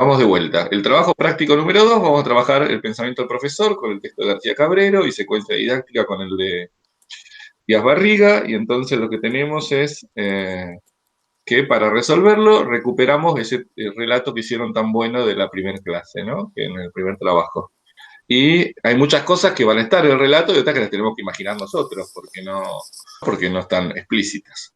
Vamos de vuelta. El trabajo práctico número 2, vamos a trabajar el pensamiento del profesor con el texto de García Cabrero y secuencia didáctica con el de Díaz Barriga, y entonces lo que tenemos es que para resolverlo recuperamos ese relato que hicieron tan bueno de la primera clase, ¿no? Que en el primer trabajo. Y hay muchas cosas que van a estar en el relato y otras que las tenemos que imaginar nosotros, porque no están explícitas.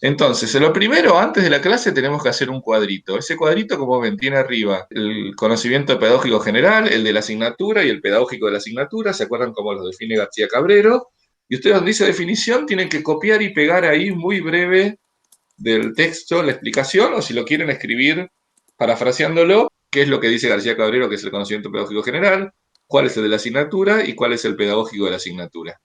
Entonces, lo primero, antes de la clase, tenemos que hacer un cuadrito. Ese cuadrito, como ven, tiene arriba el conocimiento pedagógico general, el de la asignatura y el pedagógico de la asignatura. ¿Se acuerdan cómo lo define García Cabrero? Y ustedes, donde dice definición, tienen que copiar y pegar ahí muy breve del texto la explicación, o si lo quieren escribir parafraseándolo, qué es lo que dice García Cabrero, que es el conocimiento pedagógico general, cuál es el de la asignatura y cuál es el pedagógico de la asignatura.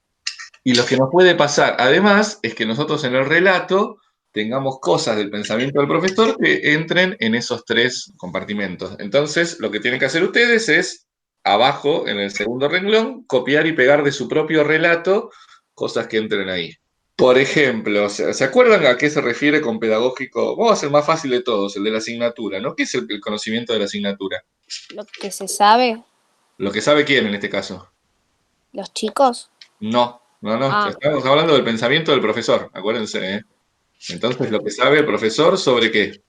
Y lo que nos puede pasar, además, es que nosotros en el relato tengamos cosas del pensamiento del profesor que entren en esos tres compartimentos. Entonces, lo que tienen que hacer ustedes es, abajo, en el segundo renglón, copiar y pegar de su propio relato cosas que entren ahí. Por ejemplo, ¿se acuerdan a qué se refiere con pedagógico? Vamos a hacer más fácil de todos, el de la asignatura, ¿no? ¿Qué es el conocimiento de la asignatura? Lo que se sabe, Lo que sabe quién en este caso. los chicos. No, no, no, Ah, estamos hablando del pensamiento del profesor, acuérdense, ¿eh? Entonces, lo que sabe el profesor sobre qué.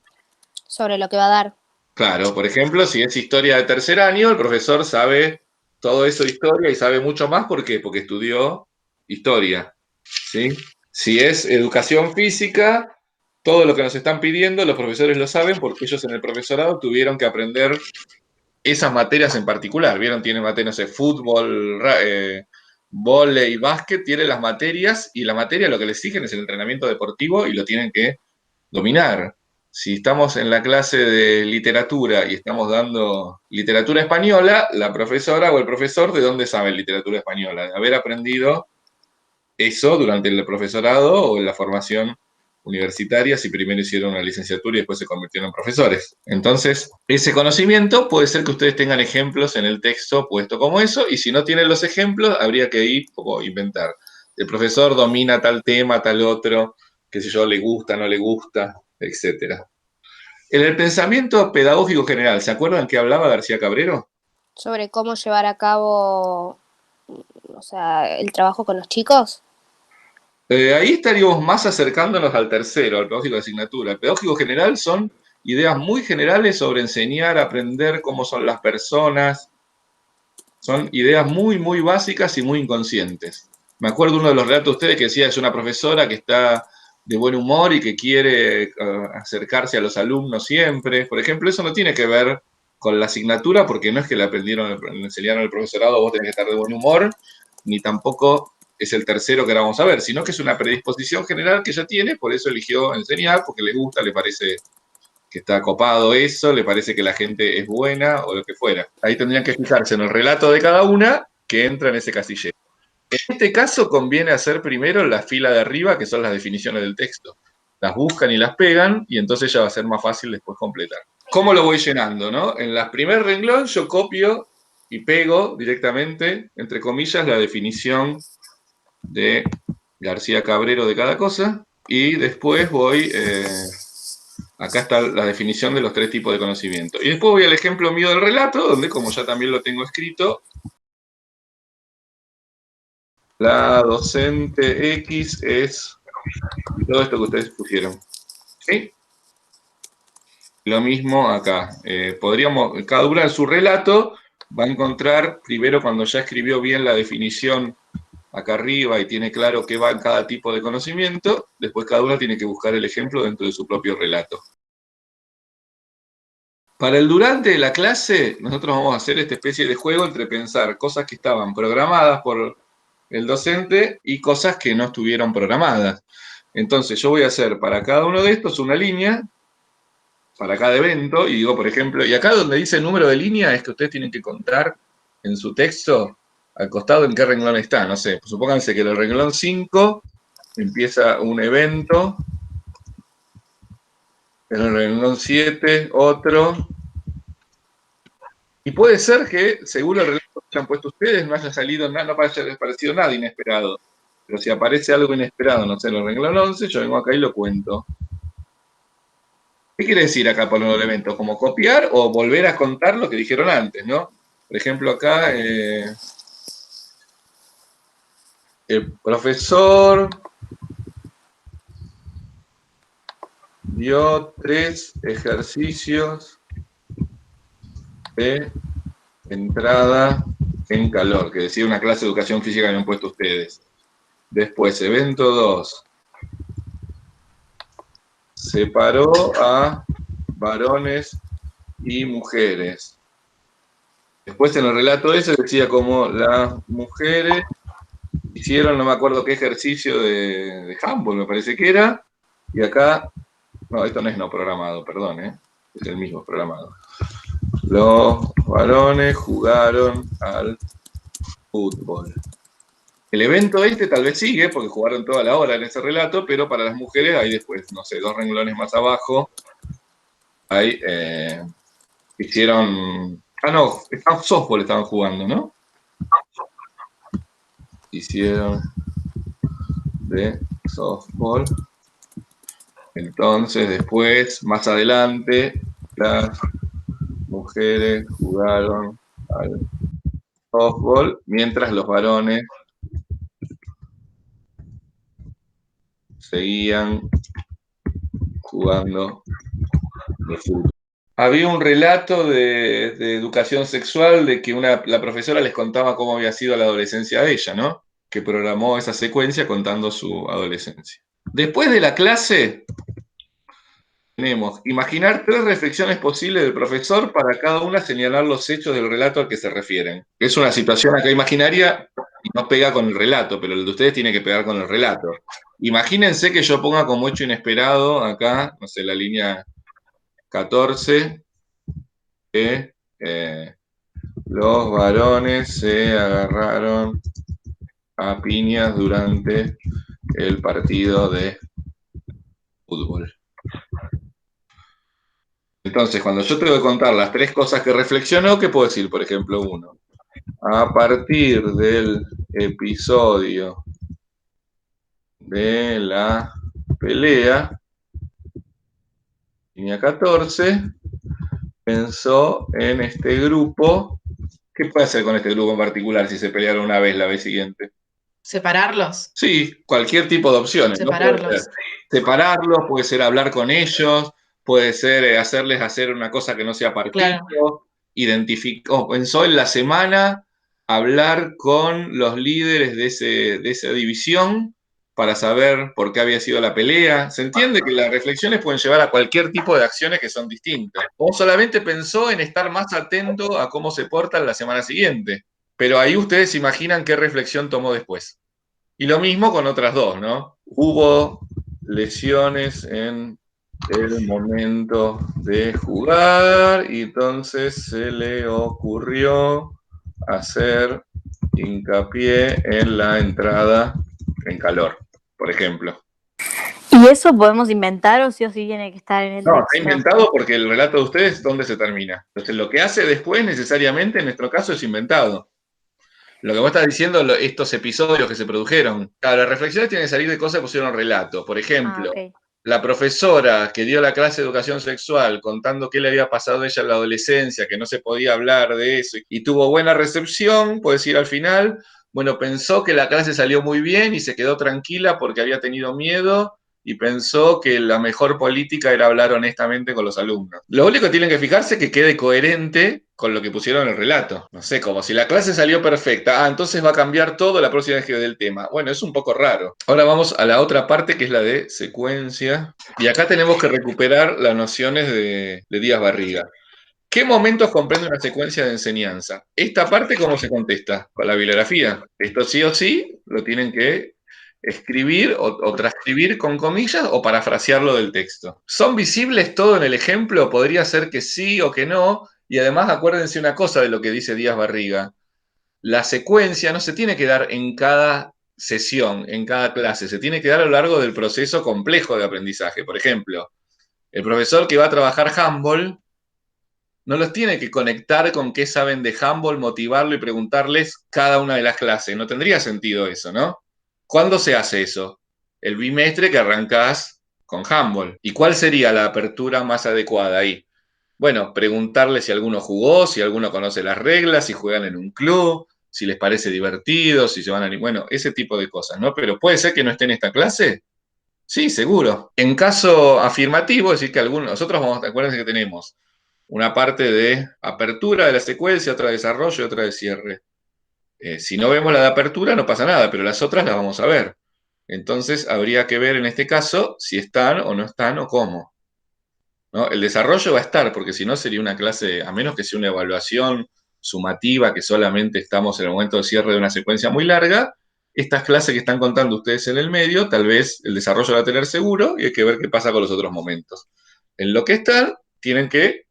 sobre lo que va a dar. Claro, por ejemplo, si es historia de tercer año, el profesor sabe todo eso de historia y sabe mucho más. ¿Por qué? Porque estudió historia, ¿sí? Si es educación física, todo lo que nos están pidiendo, los profesores lo saben porque ellos en el profesorado tuvieron que aprender esas materias en particular. ¿Vieron? Tiene materias de fútbol, vóley, básquet, tiene las materias y la materia lo que les exigen es el entrenamiento deportivo y lo tienen que dominar. Si estamos en la clase de literatura y estamos dando literatura española, la profesora o el profesor, ¿de dónde sabe literatura española? De haber aprendido eso durante el profesorado o en la formación universitaria, si primero hicieron una licenciatura y después se convirtieron en profesores. Entonces, ese conocimiento puede ser que ustedes tengan ejemplos en el texto puesto como eso, y si no tienen los ejemplos, habría que ir como inventar. El profesor domina tal tema, tal otro, qué sé yo, le gusta, no le gusta, etcétera. En el pensamiento pedagógico general, ¿se acuerdan que hablaba García Cabrero? Sobre cómo llevar a cabo, o sea, el trabajo con los chicos. Ahí estaríamos más acercándonos al tercero, al pedagógico de asignatura. El pedagógico general son ideas muy generales sobre enseñar, aprender cómo son las personas. Son ideas muy, muy básicas y muy inconscientes. Me acuerdo uno de los relatos de ustedes que decía, es una profesora que está de buen humor y que quiere acercarse a los alumnos siempre. Por ejemplo, eso no tiene que ver con la asignatura, porque no es que le aprendieron, le enseñaron al profesorado, vos tenés que estar de buen humor, ni tampoco es el tercero que ahora vamos a ver, sino que es una predisposición general que ella tiene, por eso eligió enseñar, porque le gusta, le parece que está copado eso, le parece que la gente es buena o lo que fuera. Ahí tendrían que fijarse en el relato de cada una que entra en ese casillero. En este caso conviene hacer primero la fila de arriba, que son las definiciones del texto. Las buscan y las pegan y entonces ya va a ser más fácil después completar. ¿Cómo lo voy llenando? ¿No? En el primer renglón yo copio y pego directamente, entre comillas, la definición de García Cabrero de cada cosa y después voy... acá está la definición de los tres tipos de conocimiento. Y después voy al ejemplo mío del relato, donde como ya también lo tengo escrito, la docente X es todo esto que ustedes pusieron. ¿Sí? Lo mismo acá. Cada una en su relato va a encontrar, primero cuando ya escribió bien la definición acá arriba y tiene claro qué va en cada tipo de conocimiento, después cada una tiene que buscar el ejemplo dentro de su propio relato. Para el durante de la clase, nosotros vamos a hacer esta especie de juego entre pensar cosas que estaban programadas por el docente y cosas que no estuvieron programadas. Entonces yo voy a hacer para cada uno de estos una línea, para cada evento, y digo, por ejemplo, y acá donde dice el número de línea es que ustedes tienen que contar en su texto al costado en qué renglón está. No sé, supónganse que en el renglón 5 empieza un evento, en el renglón 7 otro, y puede ser que, según el relato que han puesto ustedes, no haya salido nada, no haya aparecido nada inesperado. Pero si aparece algo inesperado, no sé, en el renglón 11, yo vengo acá y lo cuento. ¿Qué quiere decir acá por los elementos? ¿Como copiar o volver a contar lo que dijeron antes, ¿no? Por ejemplo, acá el profesor dio 3 ejercicios de entrada en calor, que decía una clase de educación física que habían puesto ustedes. Después, evento 2. Separó a varones y mujeres. Después en el relato ese decía como las mujeres hicieron, no me acuerdo qué ejercicio de handball, me parece que era, y acá, no, esto no es no programado, perdón, es el mismo programado. Los varones jugaron al fútbol. El evento este tal vez sigue, porque jugaron toda la hora en ese relato, pero para las mujeres hay después, no sé, 2 renglones más abajo, hay, hicieron, no, softball estaban jugando, ¿no? Hicieron de softball. Entonces después, más adelante, las mujeres jugaron al softball, mientras los varones seguían jugando de fútbol. Había un relato de educación sexual de que la profesora les contaba cómo había sido la adolescencia de ella, ¿no? Que programó esa secuencia contando su adolescencia. Después de la clase, tenemos imaginar 3 reflexiones posibles del profesor para cada una señalar los hechos del relato al que se refieren. Es una situación acá imaginaria y no pega con el relato, pero el de ustedes tiene que pegar con el relato. Imagínense que yo ponga como hecho inesperado acá, no sé, la línea 14, que los varones se agarraron a piñas durante el partido de fútbol. Entonces, cuando yo tengo que contar las 3 cosas que reflexionó, ¿qué puedo decir? Por ejemplo, 1. A partir del episodio de la pelea, línea 14, pensó en este grupo. ¿Qué puede hacer con este grupo en particular si se pelearon una vez la vez siguiente? ¿Separarlos? Sí, cualquier tipo de opciones. ¿No? Puede ser separarlos, puede ser hablar con ellos, puede ser hacerles hacer una cosa que no sea partido, claro. Pensó en la semana hablar con los líderes de esa división para saber por qué había sido la pelea. Se entiende que las reflexiones pueden llevar a cualquier tipo de acciones que son distintas. O solamente pensó en estar más atento a cómo se portan la semana siguiente. Pero ahí ustedes se imaginan qué reflexión tomó después. Y lo mismo con otras 2, ¿no? Hubo lesiones en el momento de jugar y entonces se le ocurrió hacer hincapié en la entrada en calor, por ejemplo. ¿Y eso podemos inventar o sí tiene que estar en el texto? No, está inventado porque el relato de ustedes, ¿dónde se termina? Entonces, lo que hace después, necesariamente, en nuestro caso, es inventado. Lo que vos estás diciendo, estos episodios que se produjeron. Claro, las reflexiones tienen que salir de cosas que pusieron relato. Por ejemplo, okay. La profesora que dio la clase de educación sexual contando qué le había pasado a ella en la adolescencia, que no se podía hablar de eso, y tuvo buena recepción, puedes decir al final, bueno, pensó que la clase salió muy bien y se quedó tranquila porque había tenido miedo y pensó que la mejor política era hablar honestamente con los alumnos. Lo único que tienen que fijarse es que quede coherente con lo que pusieron en el relato. No sé, como si la clase salió perfecta, entonces va a cambiar todo la próxima vez que dé el tema. Bueno, es un poco raro. Ahora vamos a la otra parte, que es la de secuencia. Y acá tenemos que recuperar las nociones de Díaz Barriga. ¿Qué momentos comprende una secuencia de enseñanza? Esta parte, ¿cómo se contesta? Con la bibliografía. Esto sí o sí lo tienen que escribir o transcribir con comillas o parafrasearlo del texto. ¿Son visibles todo en el ejemplo? Podría ser que sí o que no. Y además acuérdense una cosa de lo que dice Díaz Barriga. La secuencia no se tiene que dar en cada sesión, en cada clase, se tiene que dar a lo largo del proceso complejo de aprendizaje. Por ejemplo, el profesor que va a trabajar handball no los tiene que conectar con qué saben de handball, motivarlo y preguntarles cada una de las clases. No tendría sentido eso, ¿no? ¿Cuándo se hace eso? El bimestre que arrancás con handball. ¿Y cuál sería la apertura más adecuada ahí? Bueno, preguntarle si alguno jugó, si alguno conoce las reglas, si juegan en un club, si les parece divertido, si se van a... Bueno, ese tipo de cosas, ¿no? Pero ¿puede ser que no esté en esta clase? Sí, seguro. En caso afirmativo, es decir, que algunos, nosotros vamos, acuérdense que tenemos una parte de apertura de la secuencia, otra de desarrollo y otra de cierre. Si no vemos la de apertura, no pasa nada, pero las otras las vamos a ver. Entonces, habría que ver en este caso si están o no están o cómo, ¿no? El desarrollo va a estar, porque si no sería una clase, a menos que sea una evaluación sumativa, que solamente estamos en el momento del cierre de una secuencia muy larga, estas clases que están contando ustedes en el medio, tal vez el desarrollo va a tener seguro y hay que ver qué pasa con los otros momentos. En lo que están, tienen que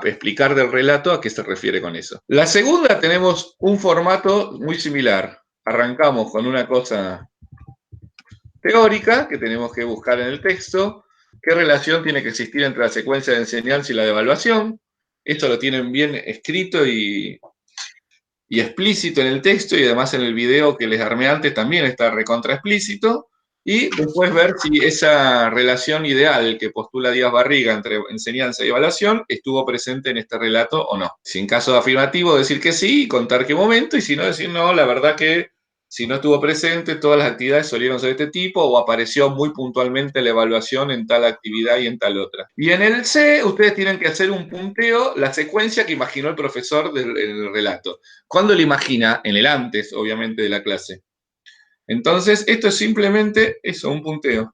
explicar del relato a qué se refiere con eso. La segunda tenemos un formato muy similar. Arrancamos con una cosa teórica que tenemos que buscar en el texto. ¿Qué relación tiene que existir entre la secuencia de enseñanza y la de evaluación? Esto lo tienen bien escrito y explícito en el texto, y además en el video que les armé antes también está recontra explícito. Y después ver si esa relación ideal que postula Díaz Barriga entre enseñanza y evaluación estuvo presente en este relato o no. Si en caso afirmativo, decir que sí, contar qué momento, y si no, decir no, la verdad que si no estuvo presente, todas las actividades solieron ser de este tipo, o apareció muy puntualmente la evaluación en tal actividad y en tal otra. Y en el C, ustedes tienen que hacer un punteo, la secuencia que imaginó el profesor del relato. ¿Cuándo lo imagina? En el antes, obviamente, de la clase. Entonces, esto es simplemente eso, un punteo.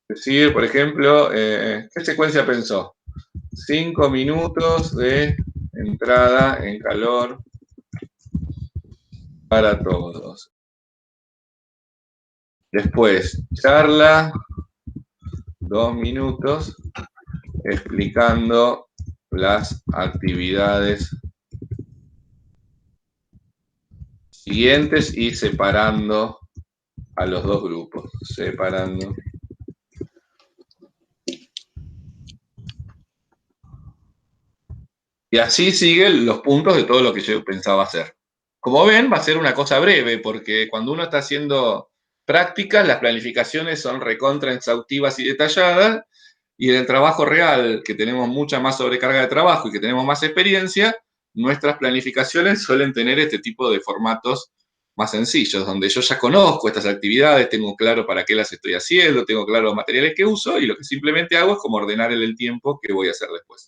Es decir, por ejemplo, ¿qué secuencia pensó? 5 minutos de entrada en calor para todos. Después, charla, 2 minutos, explicando las actividades siguientes y separando a los dos grupos. Separando. Y así siguen los puntos de todo lo que yo pensaba hacer. Como ven, va a ser una cosa breve, porque cuando uno está haciendo prácticas, las planificaciones son recontra exhaustivas y detalladas, y en el trabajo real, que tenemos mucha más sobrecarga de trabajo y que tenemos más experiencia, nuestras planificaciones suelen tener este tipo de formatos más sencillos, donde yo ya conozco estas actividades, tengo claro para qué las estoy haciendo, tengo claro los materiales que uso, y lo que simplemente hago es como ordenar el tiempo que voy a hacer después.